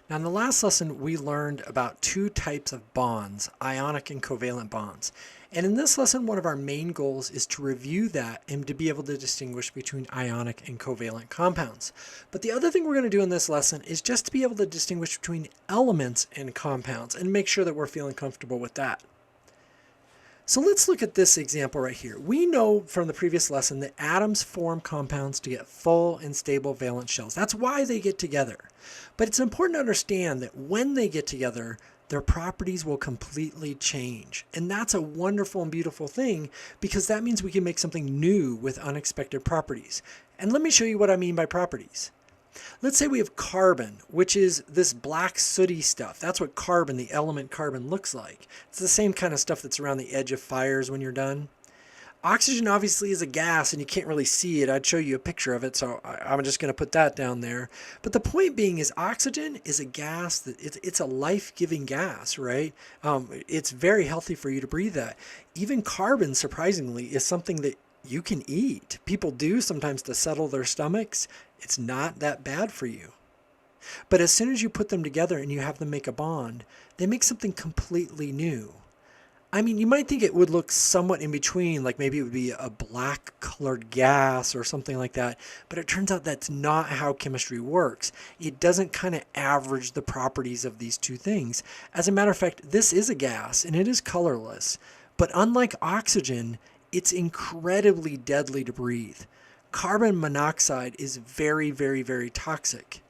Now, in the last lesson, we learned about two types of bonds, ionic and covalent bonds. And in this lesson, one of our main goals is to review that and to be able to distinguish between ionic and covalent compounds. But the other thing we're going to do in this lesson is just to be able to distinguish between elements and compounds and make sure that we're feeling comfortable with that. So let's look at this example right here. We know from the previous lesson that atoms form compounds to get full and stable valence shells. That's why they get together. But it's important to understand that when they get together, their properties will completely change. And that's a wonderful and beautiful thing because that means we can make something new with unexpected properties. And let me show you what I mean by properties. Let's say we have carbon, which is this black sooty stuff. That's what carbon, the element carbon, looks like. It's the same kind of stuff that's around the edge of fires when you're done. Oxygen obviously is a gas and you can't really see it. I'd show you a picture of it, so I'm just going to put that down there. But the point being is oxygen is a gas that it's a life-giving gas, right? It's very healthy for you to breathe that. Even carbon, surprisingly, is something that you can eat. People do sometimes to settle their stomachs. It's not that bad for you. But as soon as you put them together and you have them make a bond, they make something completely new. I mean, you might think it would look somewhat in between, like maybe it would be a black colored gas or something like that, but it turns out that's not how chemistry works. It doesn't kind of average the properties of these two things. As a matter of fact, this is a gas and it is colorless, but unlike oxygen, it's incredibly deadly to breathe. Carbon monoxide is very, very, very toxic.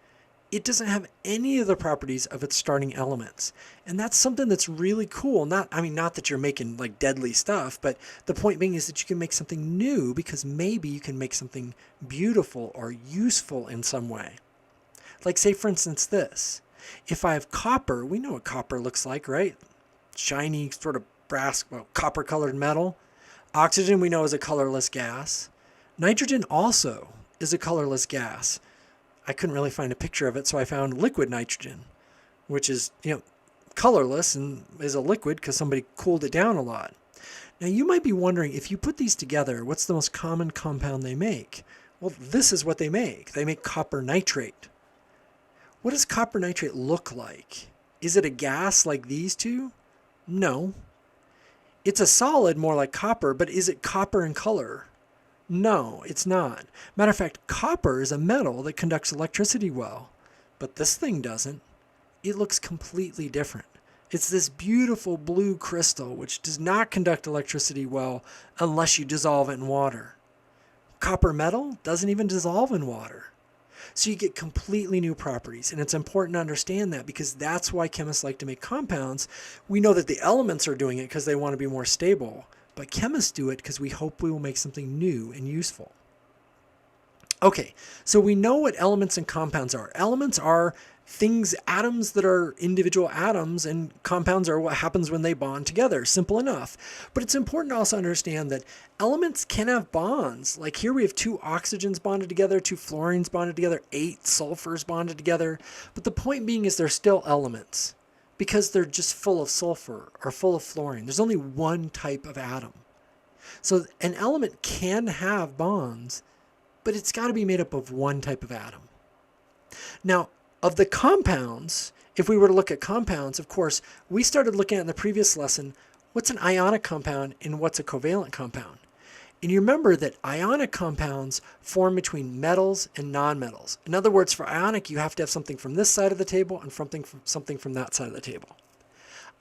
It doesn't have any of the properties of its starting elements. And that's something that's really cool. Not that you're making like deadly stuff, but the point being is that you can make something new because maybe you can make something beautiful or useful in some way. Like say, for instance, this. If I have copper, we know what copper looks like, right? Shiny sort of brass, copper colored metal. Oxygen we know is a colorless gas. Nitrogen also is a colorless gas. I couldn't really find a picture of it, so I found liquid nitrogen, which is, colorless and is a liquid because somebody cooled it down a lot. Now you might be wondering, if you put these together, what's the most common compound they make? Well, this is what they make. They make copper nitrate. What does copper nitrate look like? Is it a gas like these two? No. It's a solid more like copper, but is it copper in color? No, it's not. Matter of fact, copper is a metal that conducts electricity well, but this thing doesn't. It looks completely different. It's this beautiful blue crystal which does not conduct electricity well unless you dissolve it in water. Copper metal doesn't even dissolve in water. So you get completely new properties, and it's important to understand that because that's why chemists like to make compounds. We know that the elements are doing it because they want to be more stable. But chemists do it because we hope we will make something new and useful. Okay, so we know what elements and compounds are. Elements are things, atoms that are individual atoms, and compounds are what happens when they bond together. Simple enough. But it's important to also understand that elements can have bonds. Like here we have 2 oxygens bonded together, 2 fluorines bonded together, 8 sulfurs bonded together. But the point being is they're still elements, because they're just full of sulfur or full of fluorine. There's only one type of atom. So an element can have bonds, but it's got to be made up of one type of atom. Now, of the compounds, if we were to look at compounds, of course, we started looking at in the previous lesson, what's an ionic compound and what's a covalent compound? And you remember that ionic compounds form between metals and nonmetals. In other words, for ionic, you have to have something from this side of the table and something from that side of the table.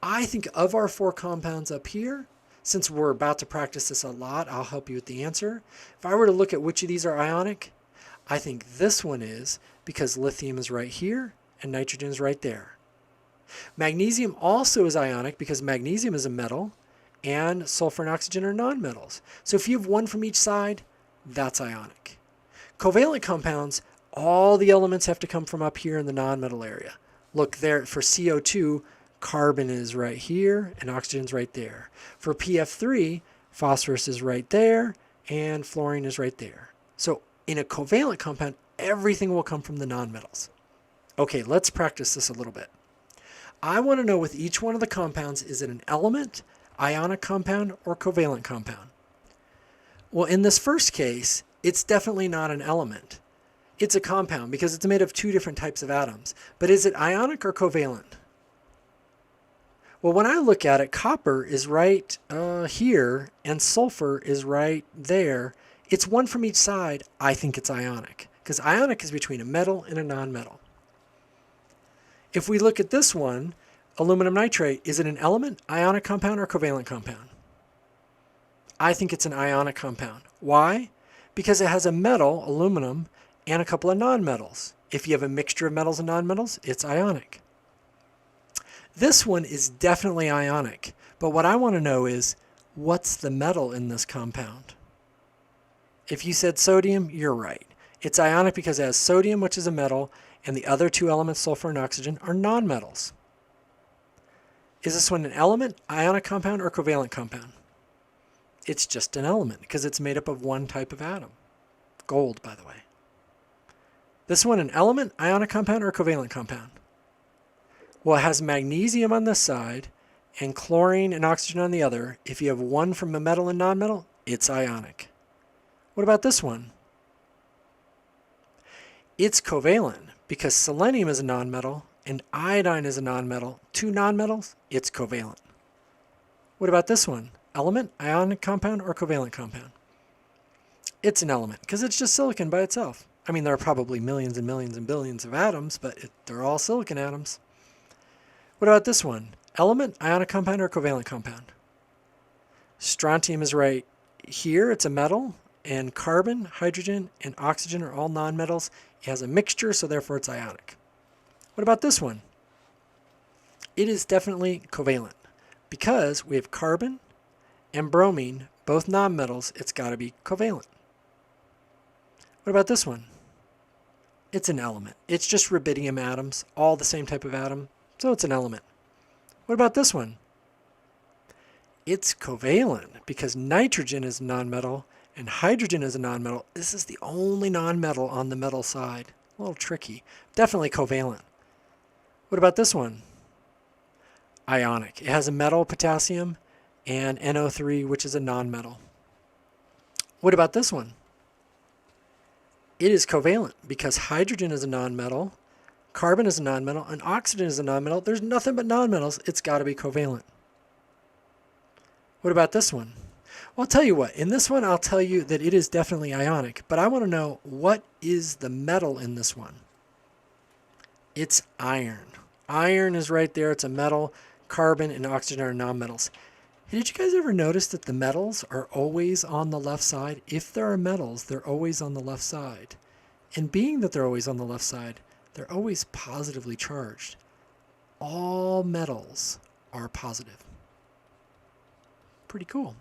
I think of our 4 compounds up here, since we're about to practice this a lot, I'll help you with the answer. If I were to look at which of these are ionic, I think this one is because lithium is right here and nitrogen is right there. Magnesium also is ionic because magnesium is a metal, and sulfur and oxygen are nonmetals. So if you have one from each side, that's ionic. Covalent compounds, all the elements have to come from up here in the nonmetal area. Look there, for CO2, carbon is right here and oxygen's right there. For PF3, phosphorus is right there and fluorine is right there. So in a covalent compound, everything will come from the nonmetals. Okay, let's practice this a little bit. I want to know with each one of the compounds, is it an element, ionic compound, or covalent compound? Well, in this first case, it's definitely not an element. It's a compound because it's made of two different types of atoms. But is it ionic or covalent? Well, when I look at it, copper is right here and sulfur is right there. It's one from each side. I think it's ionic because ionic is between a metal and a nonmetal. If we look at this one, aluminum nitrate, is it an element, ionic compound, or covalent compound? I think it's an ionic compound. Why? Because it has a metal, aluminum, and a couple of nonmetals. If you have a mixture of metals and nonmetals, it's ionic. This one is definitely ionic, but what I want to know is, what's the metal in this compound? If you said sodium, you're right. It's ionic because it has sodium, which is a metal, and the other two elements, sulfur and oxygen, are nonmetals. Is this one an element, ionic compound, or covalent compound? It's just an element because it's made up of one type of atom. Gold, by the way. This one an element, ionic compound, or covalent compound? Well, it has magnesium on this side and chlorine and oxygen on the other. If you have one from a metal and nonmetal, it's ionic. What about this one? It's covalent because selenium is a nonmetal and iodine is a nonmetal. Two nonmetals, it's covalent. What about this one? Element, ionic compound, or covalent compound? It's an element because it's just silicon by itself. I mean, there are probably millions and millions and billions of atoms, but they're all silicon atoms. What about this one? Element, ionic compound, or covalent compound? Strontium is right here. It's a metal. And carbon, hydrogen, and oxygen are all nonmetals. It has a mixture, so therefore it's ionic. What about this one? It is definitely covalent because we have carbon and bromine, both nonmetals. It's got to be covalent. What about this one? It's an element. It's just rubidium atoms, all the same type of atom, so it's an element. What about this one? It's covalent because nitrogen is a nonmetal and hydrogen is a nonmetal. This is the only nonmetal on the metal side. A little tricky. Definitely covalent. What about this one? Ionic. It has a metal, potassium, and NO3, which is a nonmetal. What about this one? It is covalent because hydrogen is a nonmetal, carbon is a nonmetal, and oxygen is a nonmetal. There's nothing but nonmetals. It's got to be covalent. What about this one? Well, I'll tell you what. In this one, I'll tell you that it is definitely ionic, but I want to know what is the metal in this one. It's iron. Iron is right there. It's a metal. Carbon and oxygen are nonmetals. Hey, did you guys ever notice that the metals are always on the left side? If there are metals, they're always on the left side. And being that they're always on the left side, they're always positively charged. All metals are positive. Pretty cool.